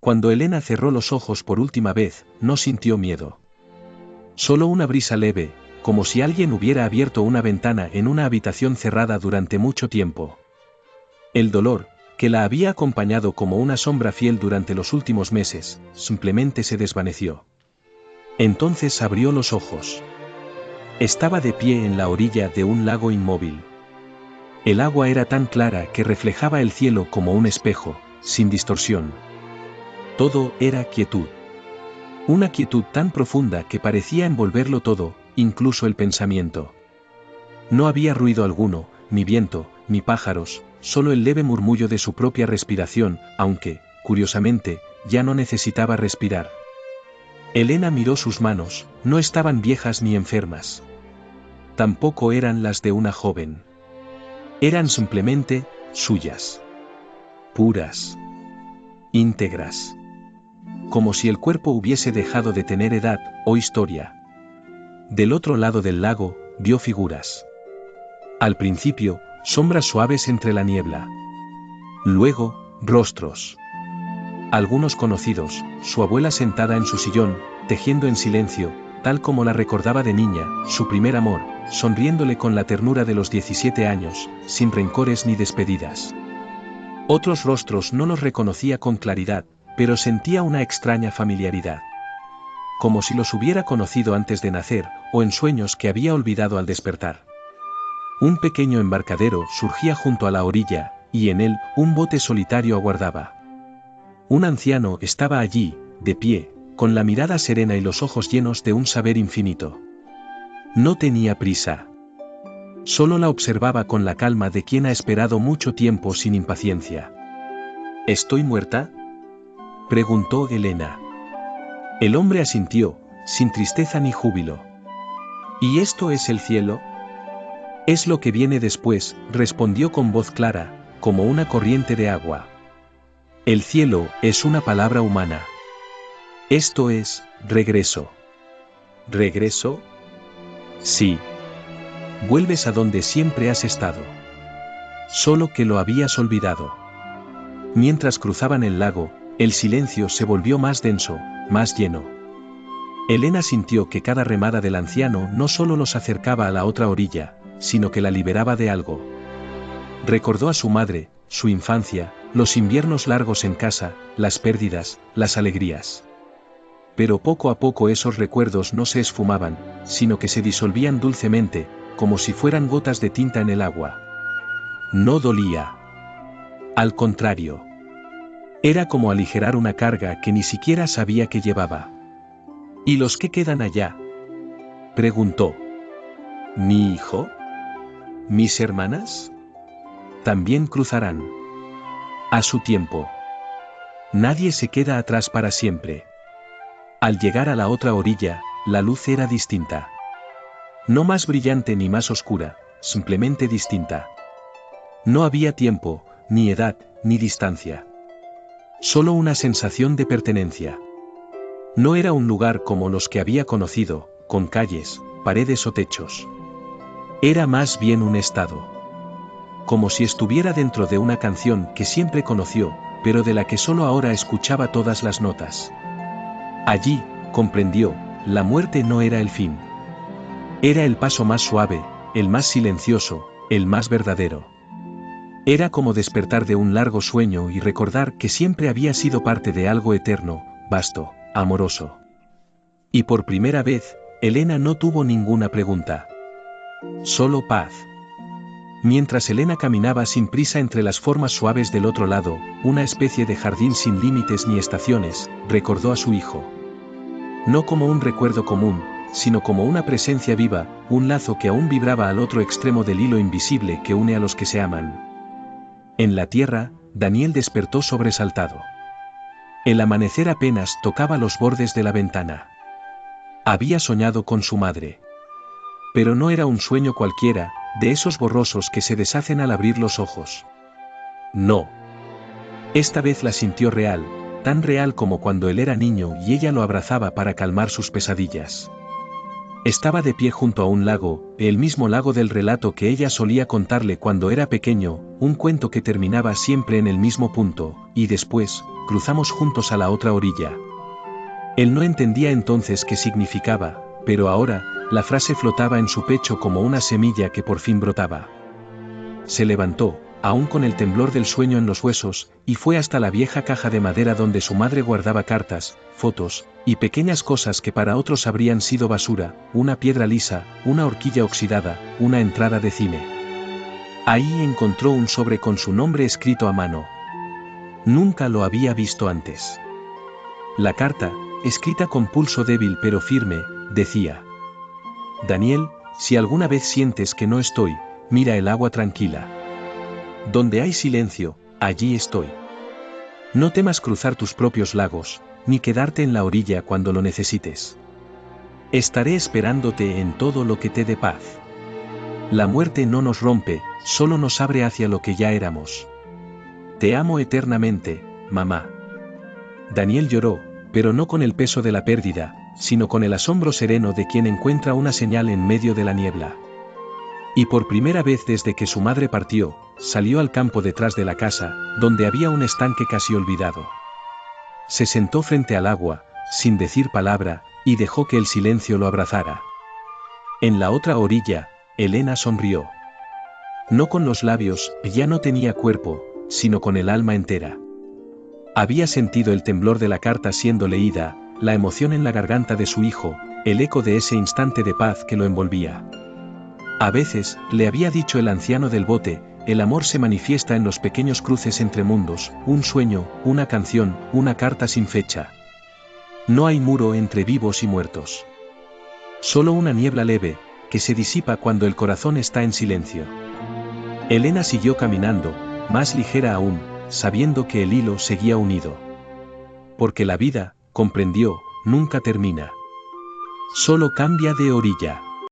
Cuando Elena cerró los ojos por última vez, no sintió miedo. Solo una brisa leve, como si alguien hubiera abierto una ventana en una habitación cerrada durante mucho tiempo. El dolor, que la había acompañado como una sombra fiel durante los últimos meses, simplemente se desvaneció. Entonces abrió los ojos. Estaba de pie en la orilla de un lago inmóvil. El agua era tan clara que reflejaba el cielo como un espejo, sin distorsión. Todo era quietud. Una quietud tan profunda que parecía envolverlo todo, incluso el pensamiento. No había ruido alguno, ni viento, ni pájaros, solo el leve murmullo de su propia respiración, aunque, curiosamente, ya no necesitaba respirar. Elena miró sus manos, no estaban viejas ni enfermas. Tampoco eran las de una joven. Eran simplemente suyas. Puras. Íntegras. Como si el cuerpo hubiese dejado de tener edad o historia. Del otro lado del lago, vio figuras. Al principio, sombras suaves entre la niebla. Luego, rostros. Algunos conocidos, su abuela sentada en su sillón, tejiendo en silencio, tal como la recordaba de niña, su primer amor, sonriéndole con la ternura de los 17 años, sin rencores ni despedidas. Otros rostros no los reconocía con claridad, pero sentía una extraña familiaridad. Como si los hubiera conocido antes de nacer, o en sueños que había olvidado al despertar. Un pequeño embarcadero surgía junto a la orilla, y en él, un bote solitario aguardaba. Un anciano estaba allí, de pie, con la mirada serena y los ojos llenos de un saber infinito. No tenía prisa. Solo la observaba con la calma de quien ha esperado mucho tiempo sin impaciencia. ¿Estoy muerta?, preguntó Elena. El hombre asintió, sin tristeza ni júbilo. ¿Y esto es el cielo? Es lo que viene después, respondió con voz clara, como una corriente de agua. El cielo es una palabra humana. Esto es, regreso. ¿Regreso? Sí. Vuelves a donde siempre has estado. Solo que lo habías olvidado. Mientras cruzaban el lago, el silencio se volvió más denso, más lleno. Elena sintió que cada remada del anciano no solo los acercaba a la otra orilla, sino que la liberaba de algo. Recordó a su madre, su infancia, los inviernos largos en casa, las pérdidas, las alegrías. Pero poco a poco esos recuerdos no se esfumaban, sino que se disolvían dulcemente, como si fueran gotas de tinta en el agua. No dolía. Al contrario. Era como aligerar una carga que ni siquiera sabía que llevaba. ¿Y los que quedan allá?, preguntó. ¿Mi hijo? ¿Mis hermanas? También cruzarán. A su tiempo. Nadie se queda atrás para siempre. Al llegar a la otra orilla, la luz era distinta. No más brillante ni más oscura, simplemente distinta. No había tiempo, ni edad, ni distancia. Solo una sensación de pertenencia. No era un lugar como los que había conocido, con calles, paredes o techos. Era más bien un estado. Como si estuviera dentro de una canción que siempre conoció, pero de la que solo ahora escuchaba todas las notas. Allí, comprendió, la muerte no era el fin. Era el paso más suave, el más silencioso, el más verdadero. Era como despertar de un largo sueño y recordar que siempre había sido parte de algo eterno, vasto, amoroso. Y por primera vez, Elena no tuvo ninguna pregunta. Solo paz. Mientras Elena caminaba sin prisa entre las formas suaves del otro lado, una especie de jardín sin límites ni estaciones, recordó a su hijo. No como un recuerdo común, sino como una presencia viva, un lazo que aún vibraba al otro extremo del hilo invisible que une a los que se aman. En la tierra, Daniel despertó sobresaltado. El amanecer apenas tocaba los bordes de la ventana. Había soñado con su madre. Pero no era un sueño cualquiera, de esos borrosos que se deshacen al abrir los ojos. No. Esta vez la sintió real, tan real como cuando él era niño y ella lo abrazaba para calmar sus pesadillas. Estaba de pie junto a un lago, el mismo lago del relato que ella solía contarle cuando era pequeño, un cuento que terminaba siempre en el mismo punto, y después, cruzamos juntos a la otra orilla. Él no entendía entonces qué significaba, pero ahora, la frase flotaba en su pecho como una semilla que por fin brotaba. Se levantó, aún con el temblor del sueño en los huesos, y fue hasta la vieja caja de madera donde su madre guardaba cartas, fotos, y pequeñas cosas que para otros habrían sido basura, una piedra lisa, una horquilla oxidada, una entrada de cine. Ahí encontró un sobre con su nombre escrito a mano. Nunca lo había visto antes. La carta, escrita con pulso débil pero firme, decía: Daniel, si alguna vez sientes que no estoy, mira el agua tranquila. Donde hay silencio, allí estoy. No temas cruzar tus propios lagos, ni quedarte en la orilla cuando lo necesites. Estaré esperándote en todo lo que te dé paz. La muerte no nos rompe, solo nos abre hacia lo que ya éramos. Te amo eternamente, mamá. Daniel lloró, pero no con el peso de la pérdida, sino con el asombro sereno de quien encuentra una señal en medio de la niebla. Y por primera vez desde que su madre partió, salió al campo detrás de la casa, donde había un estanque casi olvidado. Se sentó frente al agua, sin decir palabra, y dejó que el silencio lo abrazara. En la otra orilla, Elena sonrió. No con los labios, ya no tenía cuerpo, sino con el alma entera. Había sentido el temblor de la carta siendo leída, la emoción en la garganta de su hijo, el eco de ese instante de paz que lo envolvía. A veces, le había dicho el anciano del bote, el amor se manifiesta en los pequeños cruces entre mundos, un sueño, una canción, una carta sin fecha. No hay muro entre vivos y muertos. Solo una niebla leve, que se disipa cuando el corazón está en silencio. Elena siguió caminando, más ligera aún, sabiendo que el hilo seguía unido. Porque la vida, comprendió, nunca termina. Solo cambia de orilla.